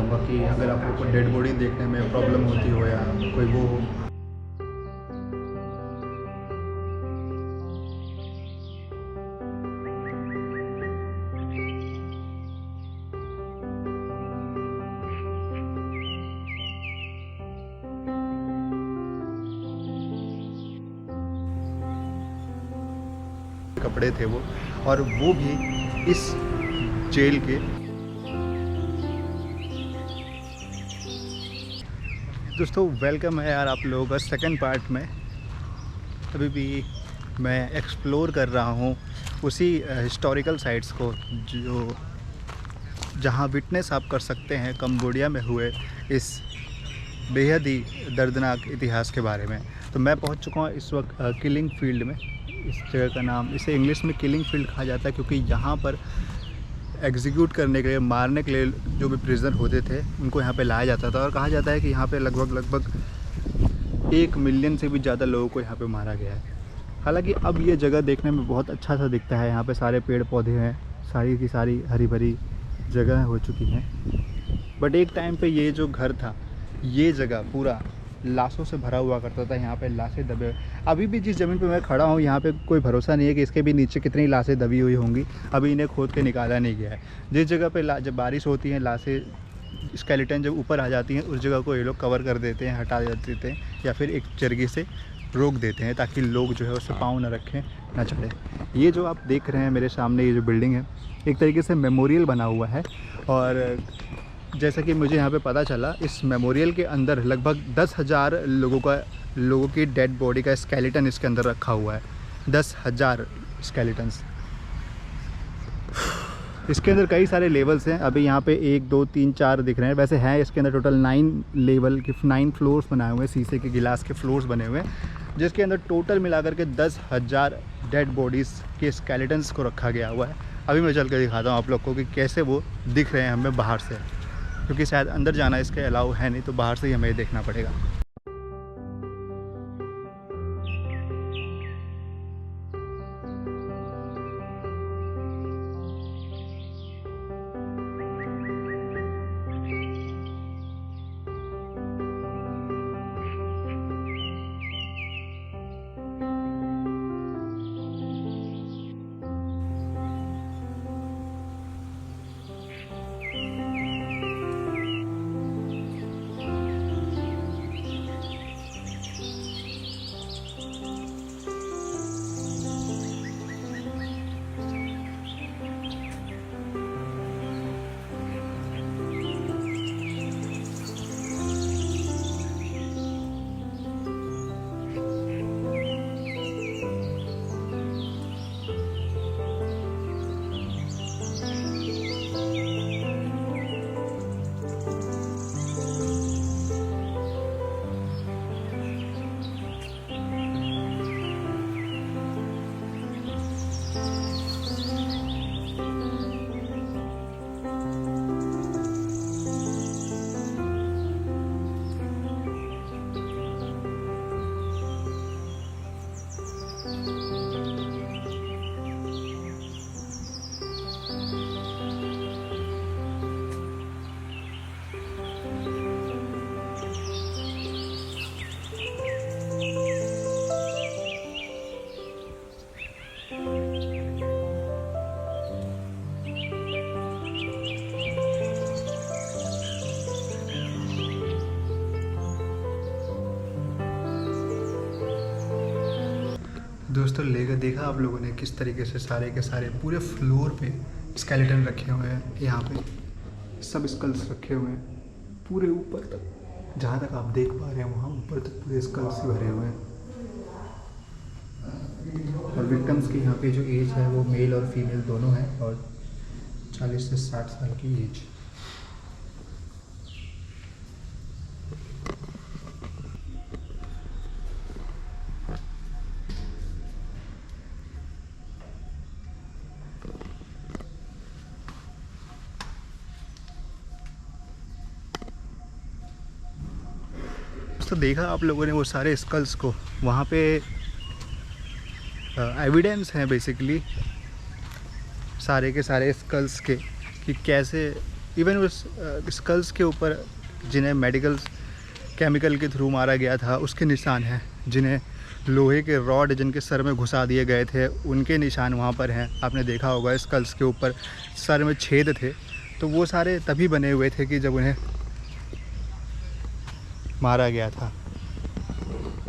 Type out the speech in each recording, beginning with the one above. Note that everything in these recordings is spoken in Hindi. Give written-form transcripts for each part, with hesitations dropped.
चाहूँगा कि अगर आपको कोई डेड बॉडी देखने में प्रॉब्लम होती हो या कोई वो हो। कपड़े थे वो, और वो भी इस जेल के। दोस्तों वेलकम है यार आप लोगों का सेकंड पार्ट में। अभी भी मैं एक्सप्लोर कर रहा हूँ उसी हिस्टोरिकल साइट्स को जो जहाँ विटनेस आप कर सकते हैं कंबोडिया में हुए इस बेहद ही दर्दनाक इतिहास के बारे में। तो मैं पहुँच चुका हूँ इस वक्त किलिंग फील्ड में। इस जगह का नाम, इसे इंग्लिश में किलिंग फील्ड कहा जाता है क्योंकि यहाँ पर एग्जीक्यूट करने के लिए, मारने के लिए जो भी प्रिजनर होते थे उनको यहाँ पे लाया जाता था। और कहा जाता है कि यहाँ पे लगभग 1 मिलियन से भी ज़्यादा लोगों को यहाँ पे मारा गया है। हालांकि अब ये जगह देखने में बहुत अच्छा सा दिखता है। यहाँ पे सारे पेड़ पौधे हैं, सारी की सारी हरी भरी जगह हो चुकी हैं। बट एक टाइम पे ये जो घर था, ये जगह पूरा लाशों से भरा हुआ करता था। यहाँ पे लाशें दबे, अभी भी जिस ज़मीन पे मैं खड़ा हूँ यहाँ पे कोई भरोसा नहीं है कि इसके भी नीचे कितनी लाशें दबी हुई होंगी। अभी इन्हें खोद के निकाला नहीं गया है। जिस जगह पे जब बारिश होती है, लाशें स्केलेटन जब ऊपर आ जाती हैं, उस जगह को ये लोग कवर कर देते हैं, हटा देते हैं, या फिर एक चरगी से रोक देते हैं ताकि लोग जो है उससे पाँव न रखें, न चढ़े। ये जो आप देख रहे हैं मेरे सामने, ये जो बिल्डिंग है, एक तरीके से मेमोरियल बना हुआ है। और जैसा कि मुझे यहाँ पे पता चला, इस मेमोरियल के अंदर लगभग 10,000 लोगों की डेड बॉडी का स्केलेटन इसके अंदर रखा हुआ है। 10,000 स्केलेटन्स। इसके अंदर कई सारे लेवल्स हैं। अभी यहाँ पे 1 2 3 4 दिख रहे हैं, वैसे हैं इसके अंदर टोटल 9 लेवल के 9 फ्लोर्स बनाए हुए हैं, शीशे के गिलास के फ्लोर्स बने हुए हैं, जिसके अंदर टोटल मिलाकर के 10,000 डेड बॉडीज़ के स्केलेटन्स को रखा गया हुआ है। अभी मैं चल कर दिखाता हूँ आप लोग को कि कैसे वो दिख रहे हैं हमें बाहर से, क्योंकि शायद अंदर जाना इसके अलाउ है नहीं, तो बाहर से ही हमें देखना पड़ेगा। दोस्तों लेकर देखा आप लोगों ने किस तरीके से सारे के सारे पूरे फ्लोर पे स्केलेटन रखे हुए हैं। यहाँ पे सब स्कल्स रखे हुए हैं पूरे ऊपर तक, जहाँ तक आप देख पा रहे हैं वहाँ ऊपर तक पूरे स्कल्स ही भरे हुए हैं। और विक्टिम्स की यहाँ पे जो एज है वो मेल और फीमेल दोनों है, और 40 से 60 साल की एज। तो देखा आप लोगों ने वो सारे स्कल्स को, वहाँ पे एविडेंस हैं बेसिकली सारे के सारे स्कल्स के, कि कैसे इवन उस स्कल्स के ऊपर जिन्हें मेडिकल केमिकल के थ्रू मारा गया था उसके निशान हैं, जिन्हें लोहे के रॉड जिनके सर में घुसा दिए गए थे उनके निशान वहाँ पर हैं। आपने देखा होगा स्कल्स के ऊपर सर में छेद थे, तो वो सारे तभी बने हुए थे कि जब उन्हें मारा गया था।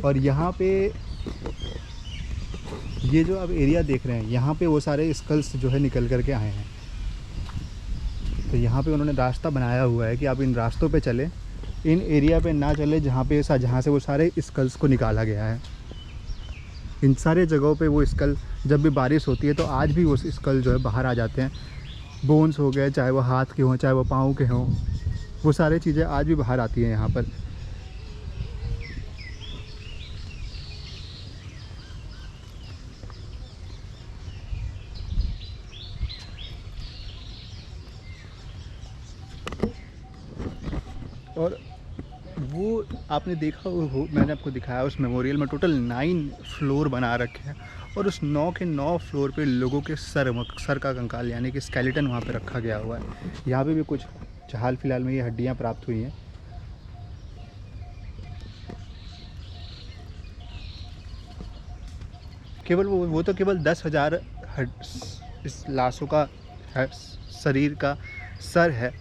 और यहाँ पे ये जो आप एरिया देख रहे हैं, यहाँ पे वो सारे स्कल्स जो है निकल कर के आए हैं। तो यहाँ पे उन्होंने रास्ता बनाया हुआ है कि आप इन रास्तों पे चलें, इन एरिया पे ना चले जहाँ से वो सारे स्कल्स को निकाला गया है। इन सारे जगहों पे वो स्कल, जब भी बारिश होती है तो आज भी वो स्कल जो है बाहर आ जाते हैं। बोन्स हो गए, चाहे वो हाथ के हों चाहे वो पाँव के हों, वो सारी चीज़ें आज भी बाहर आती हैं यहाँ पर। और वो आपने देखा हो, मैंने आपको दिखाया उस मेमोरियल में टोटल 9 फ्लोर बना रखे हैं, और उस 9 के 9 फ्लोर पे लोगों के सर का कंकाल यानी कि स्केलेटन वहाँ पे रखा गया हुआ है। यहाँ पे भी कुछ हाल फिलहाल में ये हड्डियाँ प्राप्त हुई हैं। केवल वो तो केवल 10,000 इस लाशों का शरीर का सर है,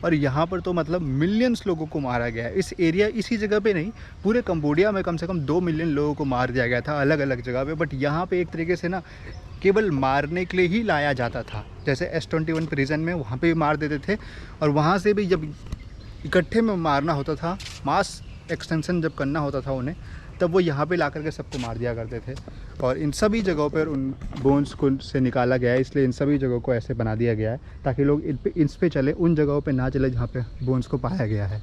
और यहाँ पर तो मतलब मिलियंस लोगों को मारा गया है। इस एरिया, इसी जगह पे नहीं, पूरे कंबोडिया में कम से कम 2 मिलियन लोगों को मार दिया गया था अलग अलग जगह पे। बट यहाँ पे एक तरीके से ना केवल मारने के लिए ही लाया जाता था। जैसे S21 प्रिजन में वहाँ पे भी मार देते थे, और वहाँ से भी जब इकट्ठे में मारना होता था, मास एक्सटेंशन जब करना होता था उन्हें, तब वो यहाँ पे ला करके सबको मार दिया करते थे। और इन सभी जगहों पर उन बोन्स को से निकाला गया है, इसलिए इन सभी जगहों को ऐसे बना दिया गया है ताकि लोग इन पे चले, उन जगहों पे ना चले जहाँ पे बोन्स को पाया गया है।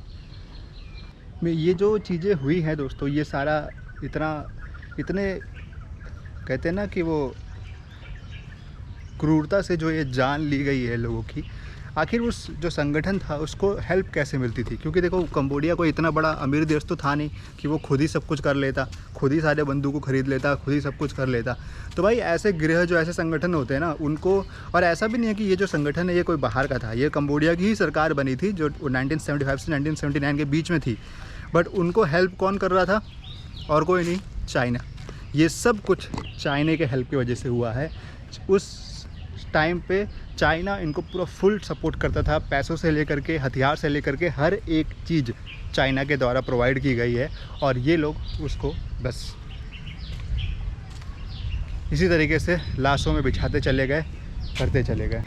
ये जो चीज़ें हुई हैं दोस्तों, ये सारा इतने कहते हैं ना कि वो क्रूरता से जो ये जान ली गई है लोगों की, आखिर उस जो संगठन था उसको हेल्प कैसे मिलती थी? क्योंकि देखो, कंबोडिया कोई इतना बड़ा अमीर देश तो था नहीं कि वो खुद ही सब कुछ कर लेता, खुद ही सारे बंदूक को खरीद लेता, खुद ही सब कुछ कर लेता। तो भाई ऐसे गृह जो ऐसे संगठन होते हैं ना उनको, और ऐसा भी नहीं है कि ये जो संगठन है ये कोई बाहर का था, ये कंबोडिया की ही सरकार बनी थी जो 1975 से 1979 के बीच में थी। बट उनको हेल्प कौन कर रहा था? और कोई नहीं, चाइना। ये सब कुछ चाइना के हेल्प की वजह से हुआ है। उस टाइम पे चाइना इनको पूरा फुल सपोर्ट करता था, पैसों से लेकर के, हथियार से लेकर के, हर एक चीज़ चाइना के द्वारा प्रोवाइड की गई है। और ये लोग उसको बस इसी तरीके से लाशों में बिछाते चले गए, करते चले गए।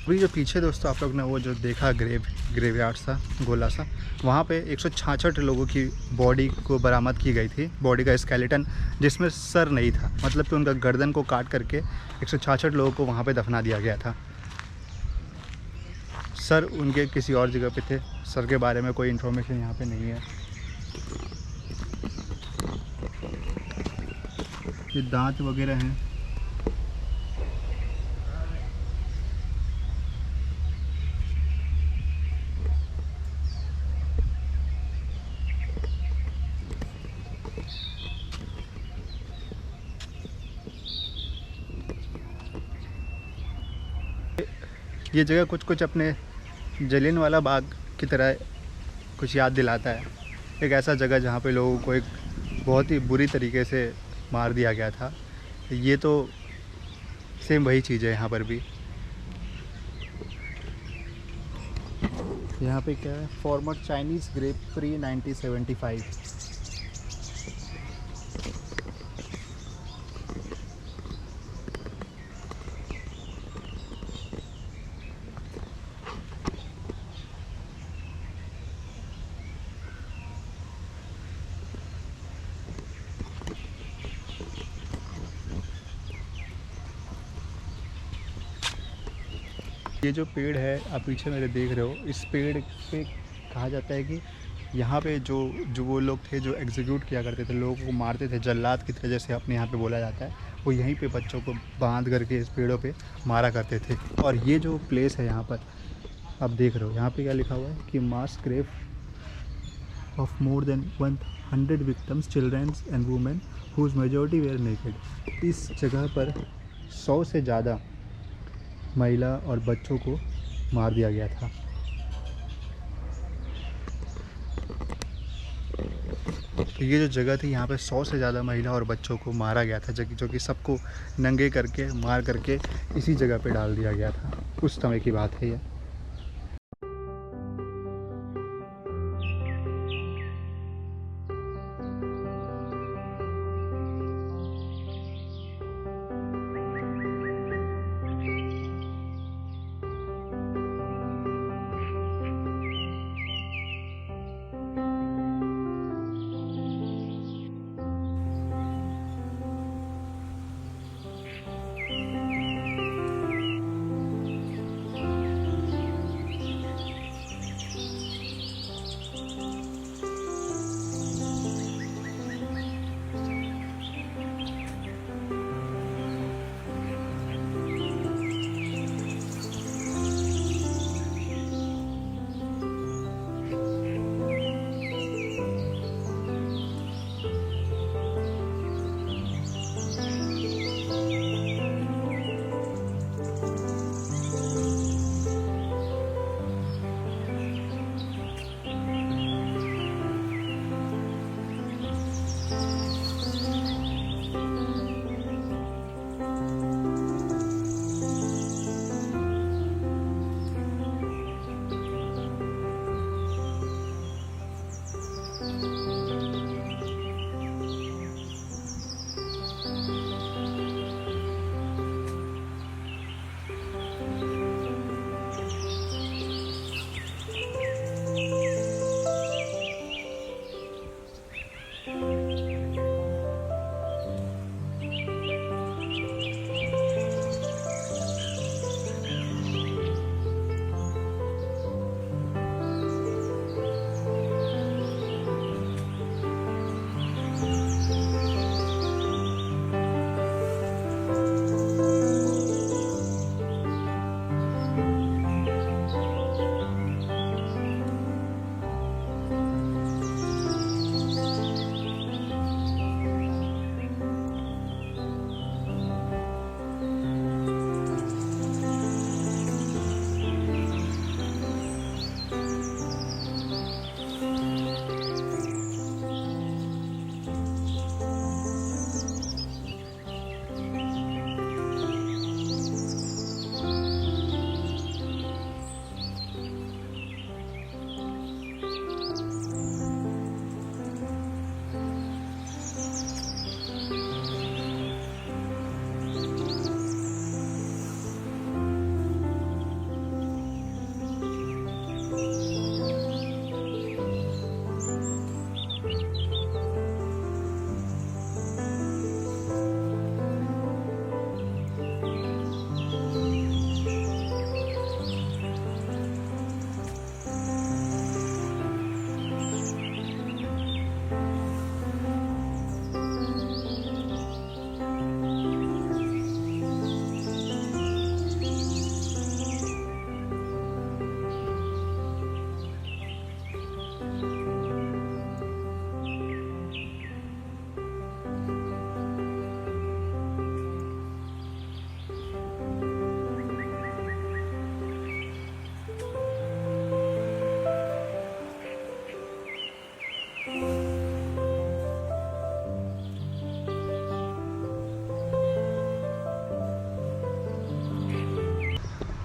अभी जो पीछे दोस्तों आप लोग ने वो जो देखा ग्रेवयार्ड सा गोला सा, वहाँ पे 166 लोगों की बॉडी को बरामद की गई थी, बॉडी का स्केलेटन जिसमें सर नहीं था, मतलब कि उनका गर्दन को काट करके 166 लोगों को वहाँ पे दफना दिया गया था। सर उनके किसी और जगह पे थे, सर के बारे में कोई इन्फॉर्मेशन यहाँ पे नहीं है। ये दांत वगैरह हैं। ये जगह कुछ अपने जलियांवाला बाग की तरह कुछ याद दिलाता है। एक ऐसा जगह जहाँ पे लोगों को एक बहुत ही बुरी तरीके से मार दिया गया था। ये तो सेम वही चीज़ है यहाँ पर भी। यहाँ पे क्या है, फॉर्मर चाइनीज़ ग्रेप फ्री 1975। ये जो पेड़ है आप पीछे मेरे देख रहे हो, इस पेड़ पे कहा जाता है कि यहाँ पे जो जो वो लोग थे जो एग्जीक्यूट किया करते थे, लोगों को मारते थे, जल्लाद की तरह जैसे अपने यहाँ पे बोला जाता है, वो यहीं पे बच्चों को बांध करके इस पेड़ों पे मारा करते थे। और ये जो प्लेस है यहाँ पर आप देख रहे हो, यहाँ पे क्या लिखा हुआ है कि mass grave of more than 100 victims childrens and women whose majority were naked. इस जगह पर 100 से ज़्यादा महिला और बच्चों को मार दिया गया था। तो ये जो जगह थी यहाँ पे 100 से ज़्यादा महिला और बच्चों को मारा गया था, जो कि सबको नंगे करके मार करके इसी जगह पे डाल दिया गया था। उस समय की बात है ये।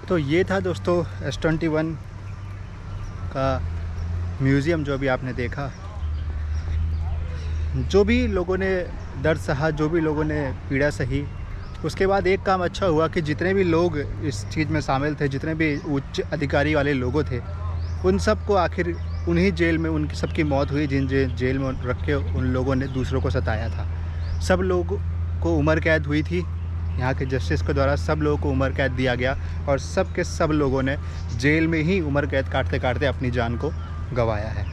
तो ये था दोस्तों S21 का म्यूज़ियम जो अभी आपने देखा। जो भी लोगों ने दर्द सहा, जो भी लोगों ने पीड़ा सही, उसके बाद एक काम अच्छा हुआ कि जितने भी लोग इस चीज़ में शामिल थे, जितने भी उच्च अधिकारी वाले लोगों थे, उन सब को आखिर उन्हीं जेल में उनकी सबकी मौत हुई जिन जेल में रख के उन लोगों ने दूसरों को सताया था। सब लोगों को उम्र कैद हुई थी यहाँ के जस्टिस के द्वारा सब लोगों को उम्र कैद दिया गया और सब के सब लोगों ने जेल में ही उम्र कैद काटते काटते अपनी जान को गंवाया है।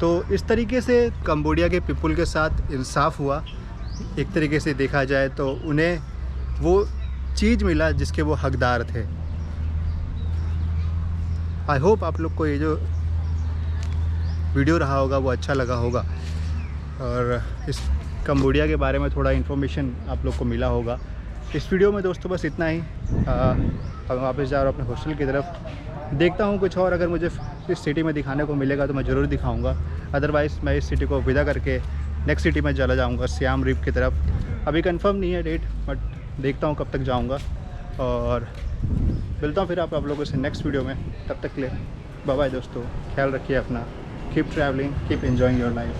तो इस तरीके से कंबोडिया के पीपल के साथ इंसाफ हुआ। एक तरीके से देखा जाए तो उन्हें वो चीज़ मिला जिसके वो हकदार थे। आई होप आप लोग को ये जो वीडियो रहा होगा वो अच्छा लगा होगा और इस कंबोडिया के बारे में थोड़ा इन्फॉर्मेशन आप लोग को मिला होगा। इस वीडियो में दोस्तों बस इतना ही। अब वापस जा रहा हूँ अपने हॉस्टल की तरफ। देखता हूँ कुछ और अगर मुझे इस सिटी में दिखाने को मिलेगा तो मैं ज़रूर दिखाऊंगा। अदरवाइज़ मैं इस सिटी को विदा करके नेक्स्ट सिटी में चला जाऊँगा, सियाम रिप की तरफ। अभी कंफर्म नहीं है डेट, बट देखता हूँ कब तक जाऊँगा और मिलता हूँ फिर आप लोगों से नेक्स्ट वीडियो में। तब तक के लिए बाय बाय दोस्तों, ख्याल रखिए अपना। Keep travelling, keep enjoying your life.